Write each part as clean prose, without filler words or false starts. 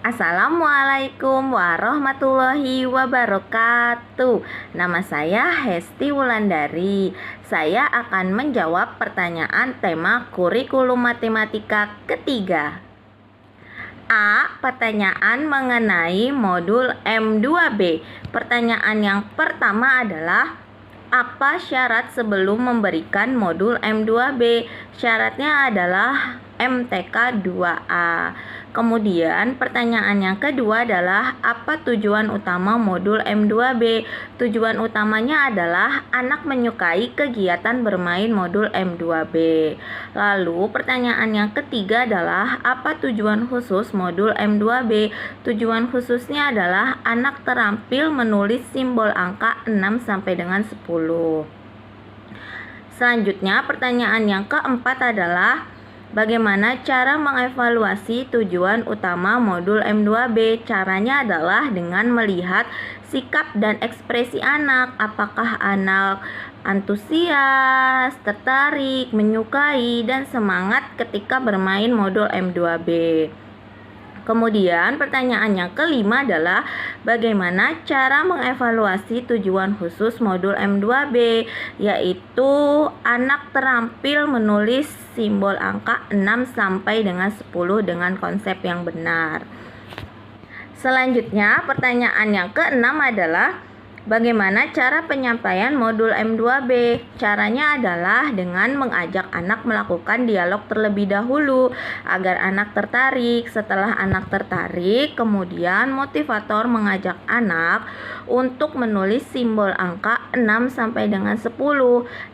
Assalamualaikum warahmatullahi wabarakatuh. Nama saya Hesti Wulandari. Saya akan menjawab pertanyaan tema kurikulum matematika ketiga. A. Pertanyaan mengenai modul M2B. Pertanyaan yang pertama adalah, apa syarat sebelum memberikan modul M2B? Syaratnya adalah MTK 2A. Kemudian pertanyaan yang kedua adalah, apa tujuan utama modul M2B? Tujuan utamanya adalah anak menyukai kegiatan bermain modul M2B. Lalu pertanyaan yang ketiga adalah, apa tujuan khusus modul M2B? Tujuan khususnya adalah anak terampil menulis simbol angka 6 sampai dengan 10. Selanjutnya pertanyaan yang keempat adalah, bagaimana cara mengevaluasi tujuan utama modul M2B? Caranya adalah dengan melihat sikap dan ekspresi anak. Apakah anak antusias, tertarik, menyukai, dan semangat ketika bermain modul M2B. Kemudian pertanyaan yang kelima adalah, bagaimana cara mengevaluasi tujuan khusus modul M2B, yaitu anak terampil menulis simbol angka 6 sampai dengan 10 dengan konsep yang benar. Selanjutnya pertanyaan yang keenam adalah, bagaimana cara penyampaian modul M2B? Caranya adalah dengan mengajak anak melakukan dialog terlebih dahulu agar anak tertarik. Setelah anak tertarik, kemudian motivator mengajak anak untuk menulis simbol angka 6 sampai dengan 10.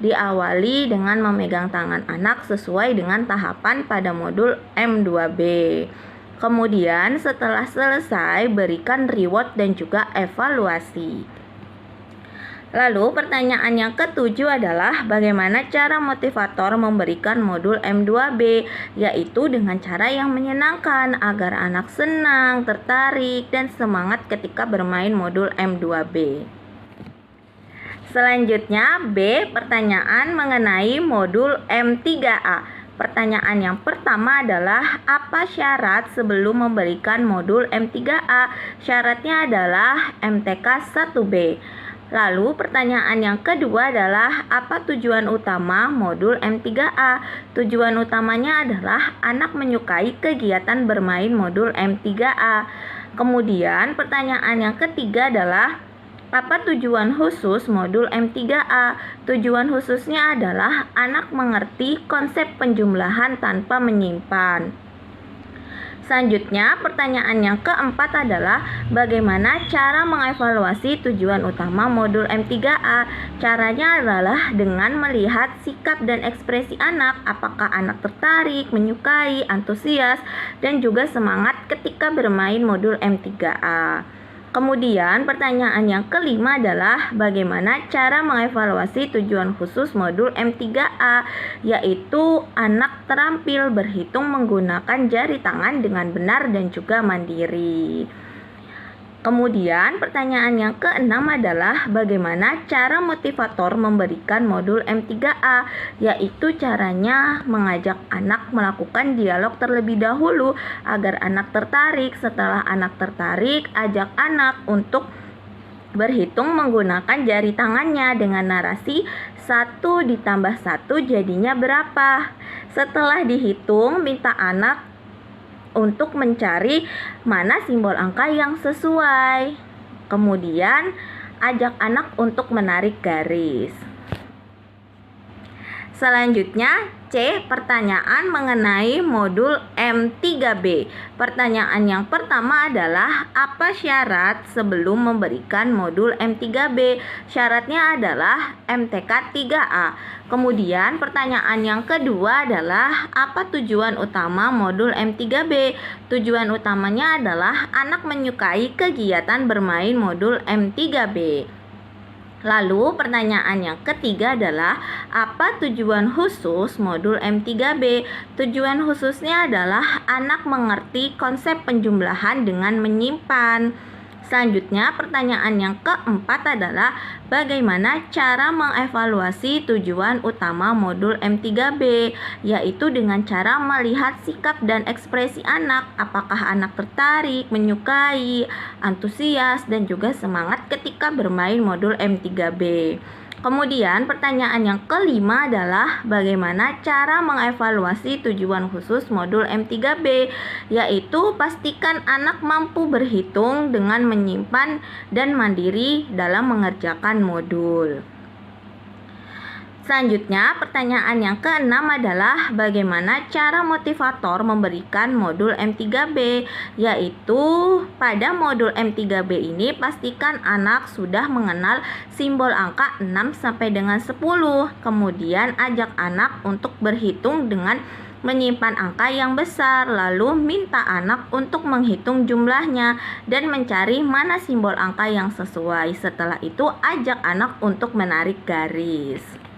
Diawali dengan memegang tangan anak sesuai dengan tahapan pada modul M2B. Kemudian setelah selesai, berikan reward dan juga evaluasi. Lalu pertanyaan yang ketujuh adalah, bagaimana cara motivator memberikan modul M2B, yaitu dengan cara yang menyenangkan agar anak senang, tertarik, dan semangat ketika bermain modul M2B. Selanjutnya B. Pertanyaan mengenai modul M3A. Pertanyaan yang pertama adalah, apa syarat sebelum memberikan modul M3A? Syaratnya adalah MTK 1B. Lalu pertanyaan yang kedua adalah, apa tujuan utama modul M3A? Tujuan utamanya adalah anak menyukai kegiatan bermain modul M3A. Kemudian pertanyaan yang ketiga adalah, apa tujuan khusus modul M3A? Tujuan khususnya adalah anak mengerti konsep penjumlahan tanpa menyimpan. Selanjutnya, pertanyaan yang keempat adalah, bagaimana cara mengevaluasi tujuan utama modul M3A? Caranya adalah dengan melihat sikap dan ekspresi anak, apakah anak tertarik, menyukai, antusias, dan juga semangat ketika bermain modul M3A. Kemudian pertanyaan yang kelima adalah, bagaimana cara mengevaluasi tujuan khusus modul M3A, yaitu anak terampil berhitung menggunakan jari tangan dengan benar dan juga mandiri. Kemudian pertanyaan yang keenam adalah, bagaimana cara motivator memberikan modul M3A, yaitu caranya mengajak anak melakukan dialog terlebih dahulu agar anak tertarik. Setelah anak tertarik, ajak anak untuk berhitung menggunakan jari tangannya dengan narasi 1 ditambah 1 jadinya berapa. Setelah dihitung, minta anak untuk mencari mana simbol angka yang sesuai. Kemudian ajak anak untuk menarik garis. Selanjutnya C. Pertanyaan mengenai modul M3B. Pertanyaan yang pertama adalah, apa syarat sebelum memberikan modul M3B? Syaratnya adalah MTK 3A. Kemudian pertanyaan yang kedua adalah, apa tujuan utama modul M3B? Tujuan utamanya adalah anak menyukai kegiatan bermain modul M3B. Lalu pertanyaan yang ketiga adalah, apa tujuan khusus modul M3B? Tujuan khususnya adalah anak mengerti konsep penjumlahan dengan menyimpan. Selanjutnya, pertanyaan yang keempat adalah bagaimana cara mengevaluasi tujuan utama modul M3B, yaitu dengan cara melihat sikap dan ekspresi anak, apakah anak tertarik, menyukai, antusias, dan juga semangat ketika bermain modul M3B. Kemudian pertanyaan yang kelima adalah bagaimana cara mengevaluasi tujuan khusus modul M3B, yaitu pastikan anak mampu berhitung dengan menyimpan dan mandiri dalam mengerjakan modul. Selanjutnya, pertanyaan yang keenam adalah bagaimana cara motivator memberikan modul M3B, yaitu pada modul M3B ini pastikan anak sudah mengenal simbol angka 6 sampai dengan 10. Kemudian ajak anak untuk berhitung dengan menyimpan angka yang besar, lalu minta anak untuk menghitung jumlahnya dan mencari mana simbol angka yang sesuai. Setelah itu ajak anak untuk menarik garis.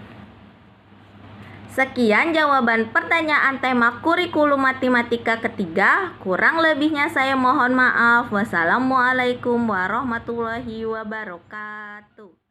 Sekian jawaban pertanyaan tema kurikulum matematika ketiga. Kurang lebihnya saya mohon maaf. Wassalamualaikum warahmatullahi wabarakatuh.